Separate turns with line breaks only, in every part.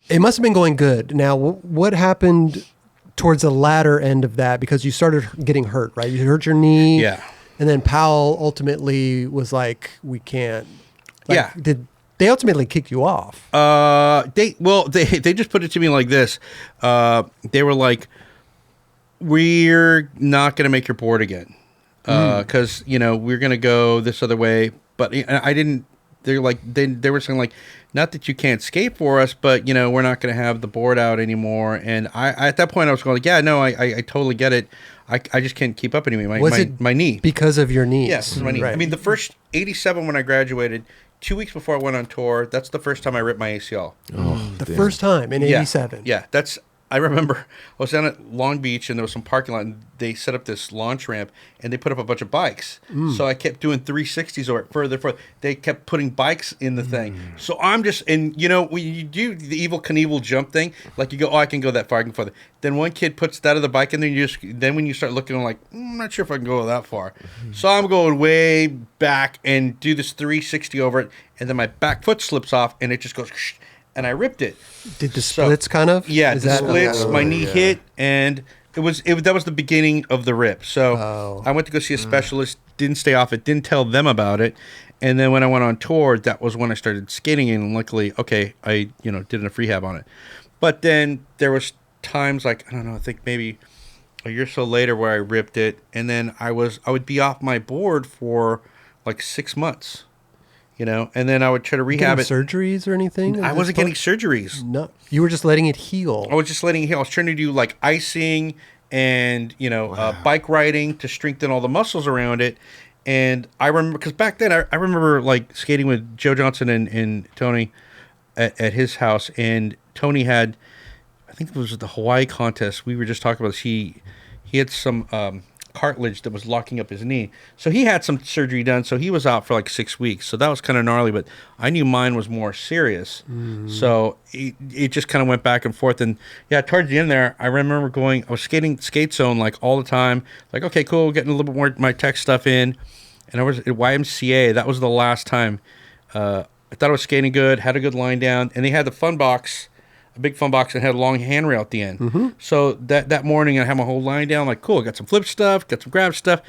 it must have been going good. Now, what happened towards the latter end of that? Because you started getting hurt, right? You hurt your knee.
Yeah.
And then Powell ultimately was like, we can't. Like,
Yeah.
Did they ultimately kick you off?
They just put it to me like this. They were like, we're not going to make your board again. Because, we're going to go this other way. But I didn't, they're like, they were saying like, not that you can't skate for us, but, we're not going to have the board out anymore. And I at that point I was going like, yeah, no, I totally get it. I just can't keep up anymore. My knee.
Because of your knees?
Yes, my knee.
Right.
I mean, the first 87 when I graduated, 2 weeks before I went on tour, that's the first time I ripped my ACL.
The first time in 87.
Yeah, I remember I was down at Long Beach and there was some parking lot and they set up this launch ramp and they put up a bunch of bikes. So I kept doing 360s or further. They kept putting bikes in the thing. So I'm just, and when you do the Evel Knievel jump thing, like you go, oh, I can go that far, I can further. Then one kid puts that other bike in there, then when you start looking, I'm like, I'm not sure if I can go that far. So I'm going way back and do this 360 over it, and then my back foot slips off and it just goes, and I ripped it.
Did the splits kind of?
Yeah, the splits, my knee hit, and that was the beginning of the rip. So I went to go see a specialist, didn't stay off it, didn't tell them about it. And then when I went on tour, that was when I started skating, and luckily, okay, I did enough rehab on it. But then there was times like, I don't know, I think maybe a year or so later where I ripped it, and then I would be off my board for like 6 months. And then I would try to rehab it.
Surgeries or anything?
I wasn't getting surgeries.
No, you were just letting it heal.
I was just letting it heal. I was trying to do like icing and bike riding to strengthen all the muscles around it. And I remember because back then I remember like skating with Joe Johnson and Tony at his house, and Tony had, I think it was the Hawaii contest. We were just talking about this. He had some cartilage that was locking up his knee, so he had some surgery done, so he was out for like 6 weeks, so that was kind of gnarly, but I knew mine was more serious. So it just kind of went back and forth. And yeah, towards the end there, I remember I was skating skate zone like all the time, like, okay, cool, getting a little bit more my tech stuff in, and I was at YMCA. That was the last time. I thought I was skating good, had a good line down, and they had the fun box, a big fun box, and had a long handrail at the end. So that morning I had my whole line down, like, cool, got some flip stuff, got some grab stuff.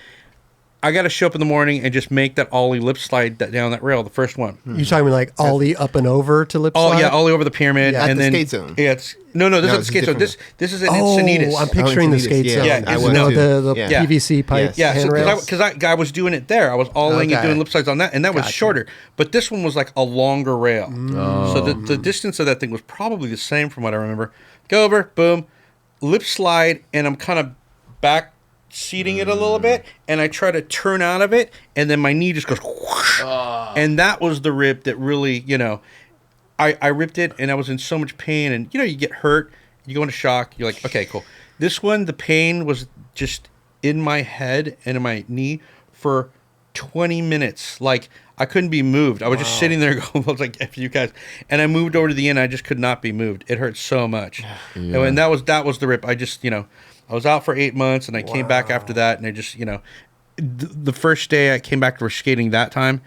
I got to show up in the morning and just make that ollie lip slide down that rail, the first one.
You talking like ollie up and over to lip slide?
Oh yeah, ollie over the pyramid.
At
and
the
then
skate zone.
Yeah, this is the skate zone. This is an Encinitas.
I'm picturing the skate zone.
Yeah,
I was
the
too.
PVC pipe
Yeah,
handrails.
because I was doing it there. I was ollieing and doing lip slides on that, and that was shorter. But this one was like a longer rail. So the distance of that thing was probably the same from what I remember. Go over, boom, lip slide, and I'm kind of back seating it a little bit, and I try to turn out of it, and then my knee just goes whoosh. And that was the rip that really, I ripped it, and I was in so much pain, and you get hurt, you go into shock, you're like, okay, cool. This one, the pain was just in my head and in my knee for 20 minutes. Like, I couldn't be moved. I was just sitting there going, I was like, F you guys. And I moved over to the end. I just could not be moved. It hurt so much. And that was the rip. I just, I was out for 8 months, and I came back after that, and I just, the first day I came back for skating that time,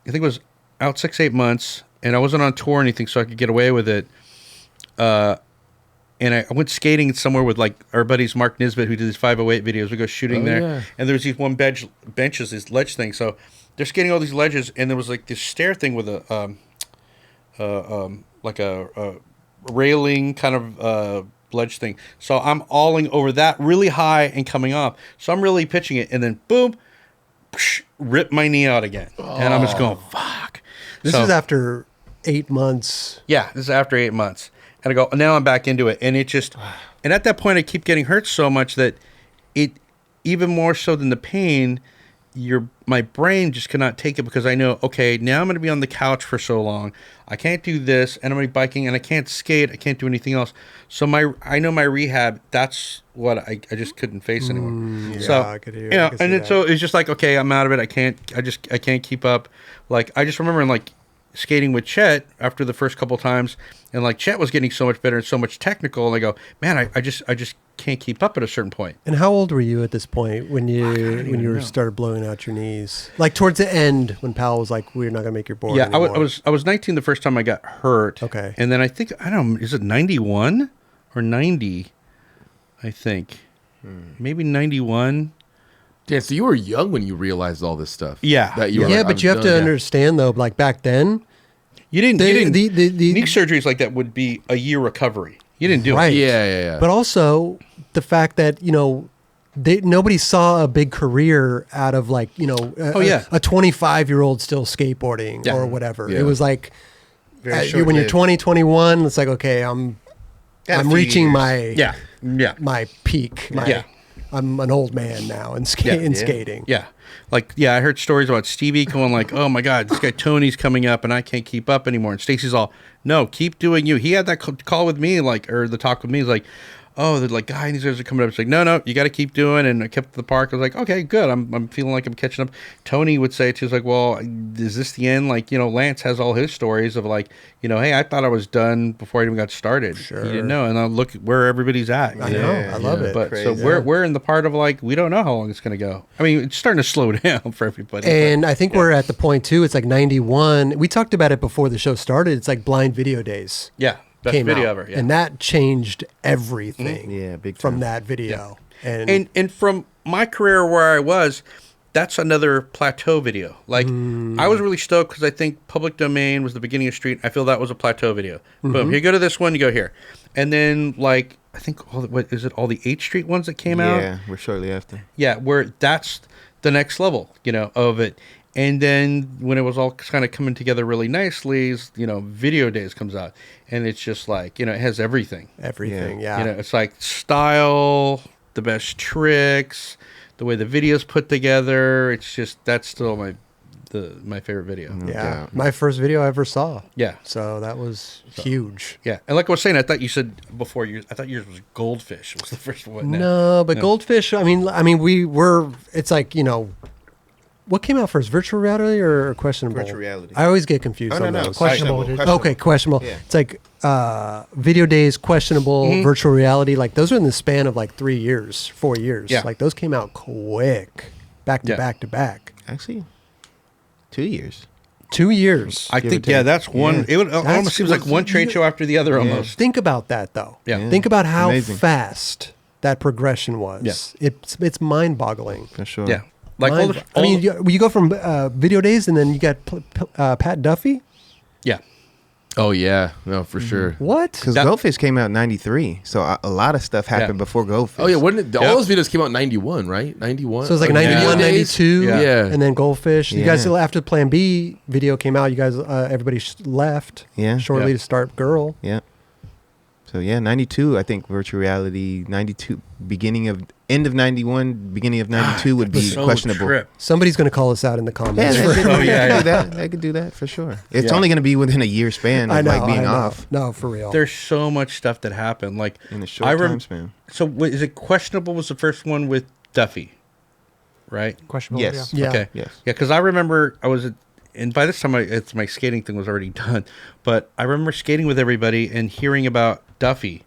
I think it was out 6-8 months, and I wasn't on tour or anything, so I could get away with it. And I went skating somewhere with like our buddies Mark Nisbet, who did these 508 videos. We go shooting there, and there was these benches, this ledge thing. So they're skating all these ledges, and there was like this stair thing with a like a railing kind of ledge thing. So I'm alling over that really high and coming off. So I'm really pitching it, and then boom, rip my knee out again, and I'm just going fuck.
This is after 8 months.
Yeah, this is after 8 months. And I go, now I'm back into it. And it just, and at that point, I keep getting hurt so much that it, even more so than the pain, my brain just cannot take it, because I know, okay, now I'm going to be on the couch for so long. I can't do this, and I'm going to be biking, and I can't skate. I can't do anything else. So I know my rehab, that's what I just couldn't face anymore.
Yeah,
so,
I could hear,
and then so it's just like, okay, I'm out of it. I can't keep up. Like, I just remember in like skating with Chet after the first couple times, and like Chet was getting so much better and so much technical, and I go, man, I just can't keep up at a certain point.
And how old were you at this point when you started blowing out your knees? Like towards the end, when Powell was like, "We're not gonna make your board."
Yeah,
anymore.
I was 19 the first time I got hurt.
Okay,
and then I think I don't know, is it 91 or 90? I think maybe 91.
Yeah, so you were young when you realized all this stuff.
Yeah.
That you were
yeah,
like,
but
I'm
you have to
done.
understand though, like back then,
You didn't.
the
knee surgeries like that would be a year recovery. You didn't do
Right.
it.
Yeah.
but also the fact that nobody saw a big career out of like a 25-year-old still skateboarding
Yeah.
or whatever.
Yeah.
It was like
Very
when you're
short-lived.
20, 21, it's like okay, I'm reaching my my peak. I'm an old man now in skating.
Yeah. Like, yeah, I heard stories about Stevie going like, oh my God, this guy Tony's coming up and I can't keep up anymore. And Stacy's all, no, keep doing you. He had that call with me, or the talk with me. He's like, oh, the guy, these guys are coming up. It's like, no, you got to keep doing. And I kept the park. I was like, okay, good. I'm feeling like I'm catching up. Tony would say to us like, well, is this the end? Like, Lance has all his stories of like, hey, I thought I was done before I even got started.
Sure.
He didn't know. And I look where everybody's at.
I know. I love it.
But
Crazy.
so we're in the part of like, we don't know how long it's going to go. I mean, it's starting to slow down for everybody.
And I think we're at the point too. It's like 91. We talked about it before the show started. It's like blind video days.
yeah. Best
Came
video
out,
ever. Yeah.
and that changed everything.
Yeah, big
from
time.
that video.
And from my career where I was, that's another plateau video. Like I was really stoked because I think Public Domain was the beginning of Street. I feel that was a plateau video. Boom, here you go to this one, you go here, and then like I think all the 8th Street ones that came out?
Yeah, we're shortly after.
Yeah, where that's the next level, of it. And then when it was all kind of coming together really nicely, Video Days comes out, and it's just like, it has everything.
everything. Yeah.
It's like style, the best tricks, the way the video's put together. It's just that's still my favorite video.
Yeah. My first video I ever saw.
Yeah.
So that was huge.
Yeah, and like I was saying, I thought you said before, I thought yours was Goldfish was the first one.
No, but Goldfish, I mean, it's like, what came out first, virtual reality or questionable?
Virtual reality.
I always get confused
Oh,
on
no.
those.
Questionable.
Okay, questionable.
Yeah.
It's like Video Days, questionable, virtual reality. Like those are in the span of like 3 years, 4 years.
Yeah.
Like those came out quick, back to
Yeah.
back to back.
Actually, 2 years.
2 years.
I
Give
think
or take.
that's one.
Yeah.
It almost seems like one trade show after the other, almost.
Think about that though.
Yeah.
Think about how
Amazing.
fast that progression was.
Yeah.
It's mind-boggling.
For sure.
Yeah, like all
I mean, you go from Video Days, and then you got Pat Duffy.
yeah.
Oh yeah, no, for sure.
What?
Because
That-
Goldfish came out in 93, so a lot of stuff happened
Yeah.
before Goldfish.
Oh yeah, wasn't it?
Yeah.
All those videos came out in 91, right? 91.
So it was like
Oh,
91,
Video Days?
92,
Yeah.
and then Goldfish. You guys,
Yeah.
after Plan B video came out, you guys, everybody left.
Yeah.
Shortly
Yeah.
to start Girl.
Yeah. So yeah, 92, I think virtual reality, 92, end of 91, beginning of 92 would be
So
questionable.
trip.
Somebody's going to call us out in the
Yeah,
comments.
they,
for-
could,
Oh,
they
yeah,
could
yeah.
do that. They could do that for sure. It's
Yeah.
only going to be within a year span of
I know,
like being
I know.
off
No, for real.
There's so much stuff that happened. Like
in a short
I
time span.
So is it questionable? Was the first one with Duffy, right?
Questionable.
Yes.
Yeah.
Okay.
Yes.
Yeah, because I remember and by this time my skating thing was already done, but I remember skating with everybody and hearing about Duffy,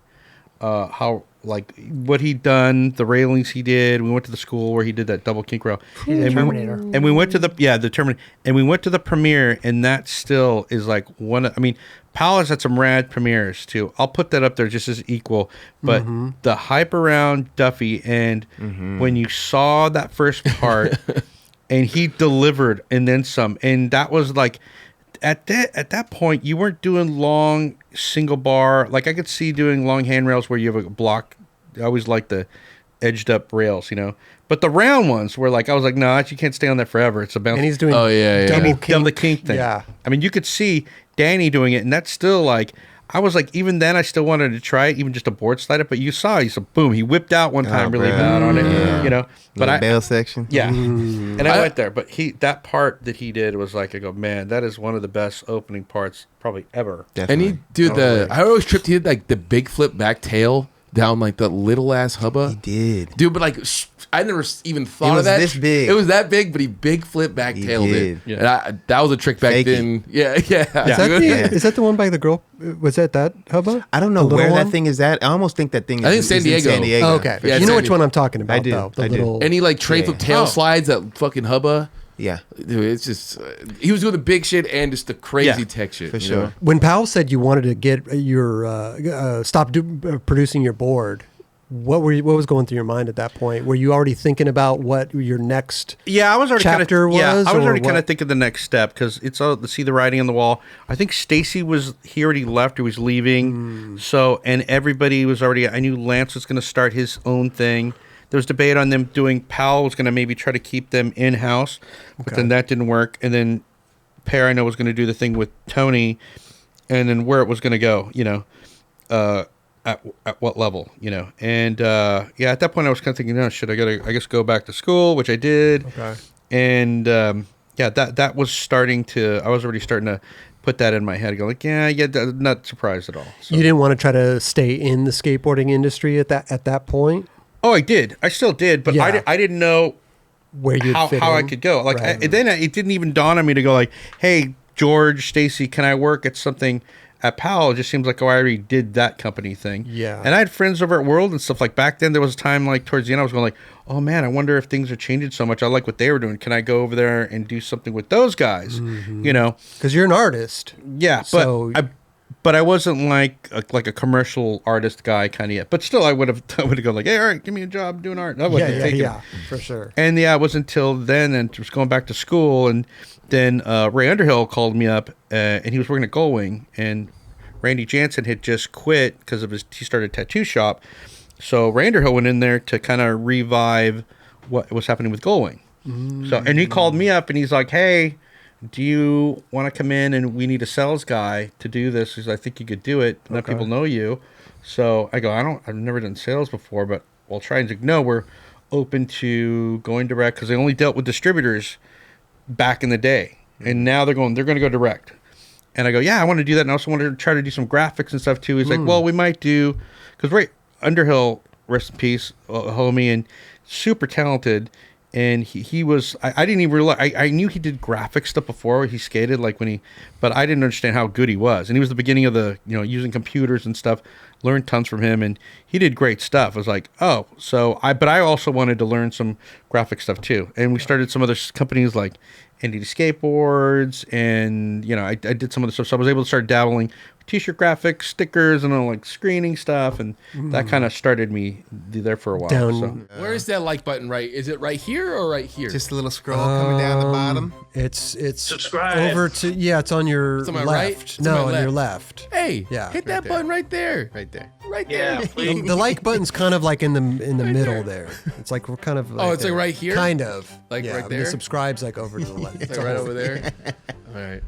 how like what he'd done, the railings he did. We went to the school where he did that double kink rail.
He's a
And
Terminator.
and we went to the Terminator, and we went to the premiere, and that still is like I mean, Powell has had some rad premieres too. I'll put that up there just as equal. But the hype around Duffy, and when you saw that first part, and he delivered, and then some, and that was like. At that point, you weren't doing long single bar. Like I could see doing long handrails where you have a block. I always like the edged up rails, But the round ones were like, I was like, no, you can't stay on that forever. It's a bounce.
and he's doing
Oh, yeah, yeah.
double
kink thing.
Yeah.
I mean, you could see Danny doing it, and that's still like, I was like, even then, I still wanted to try it, even just a board slide it. But you saw, he said, boom, he whipped out one time really
bro.
bad on it,
Yeah.
But
Little bail section.
yeah, and I went there, but that part that he did was like, I go, man, that is one of the best opening parts probably ever.
And
Definitely.
he did I always tripped. He did like the big flip back tail down like the little ass hubba.
He did.
Dude, but like, I never even thought
It
of
was
that.
this big.
It was that big, but he big flip backtailed it.
Yeah.
And that was a trick back
Fakey.
then. Yeah, yeah.
Is that the one by the girl? Was that hubba?
I don't know where that thing is at. I almost think that thing is,
I think San
is in
Diego.
San Diego.
Oh, okay.
Yeah,
You know
San
which
Diego.
one I'm talking about,
I do.
though. The
I do.
little...
And he like tray flip tail slides that fucking hubba.
Yeah,
Dude, it's just he was doing the big shit and just the crazy
Yeah,
tech shit.
for
you
sure.
know?
When Powell said you wanted to get your producing your board, what was going through your mind at that point? Were you already thinking about what your next
Yeah, I was already
chapter
kinda, yeah,
was,
I was
or
already
what?
kind of thinking the next step because it's all to see the writing on the wall. I think Stacy he already left, he was leaving, so and everybody was already. I knew Lance was going to start his own thing. There was debate on them doing. Powell was going to maybe try to keep them in house, but then that didn't work. And then Pear, I know, was going to do the thing with Tony, and then where it was going to go, at what level, and at that point I was kind of thinking, no, should I guess go back to school, which I did.
Okay.
And that was starting to. I was already starting to put that in my head, go like, not surprised at all. So.
You didn't want to try to stay in the skateboarding industry at that point?
Oh, I did. I still did, but
Yeah.
I didn't know
Where you
how I could go. Like,
Right.
then it didn't even dawn on me to go like, hey, George, Stacy, can I work at something at Powell? It just seems like, I already did that company thing.
Yeah.
And I had friends over at World and stuff. Like back then, there was a time like towards the end, I was going like, oh man, I wonder if things are changing so much. I like what they were doing. Can I go over there and do something with those guys?
Because you're an artist.
Yeah,
So-
but I wasn't like a commercial artist guy kind of yet. But still, I would have gone like, hey, all right, give me a job doing art. I wouldn't have taken it.
For sure.
And it wasn't until then, and was going back to school, and then Ray Underhill called me up, and he was working at Gullwing, and Randy Jansen had just quit because of he started a tattoo shop. So Ray Underhill went in there to kind of revive what was happening with Gullwing. So, and he called me up, and he's like, hey, do you want to come in, and we need a sales guy to do this? Because I think you could do it. Enough people know you. So I go, I've never done sales before, but we'll try. And he's like, no, we're open to going direct because they only dealt with distributors back in the day, and now they're going to go direct. And I go, yeah, I want to do that, and I also want to try to do some graphics and stuff too. He's like, well, we might do, because Ray Underhill, rest in peace, homie, and super talented. And he was, I didn't even realize, I knew he did graphic stuff before he skated, but I didn't understand how good he was. And he was the beginning of the, using computers and stuff, learned tons from him, and he did great stuff. I was like, oh, but I also wanted to learn some graphic stuff too. And we started some other companies like NDT Skateboards, and, I did some other stuff. So I was able to start dabbling t-shirt graphics, stickers, and all like screening stuff, and that kind of started me there for a while.
Where is that like button? Right? Is it right here or right here?
Just a little scroll coming down the bottom.
It's
Subscribe.
over to it's on your
It's on my
left.
right? It's on
No,
my
on your
left.
left.
Hey,
Yeah.
hit
Right
that
there.
button right there.
Right there.
Right there.
Yeah, please.
The like button's kind of like in the middle there. It's like we're kind of.
Oh, it's like right here?
Kind of.
Like right
and
there?
The subscribe's like over to the left.
It's like right over there. All right.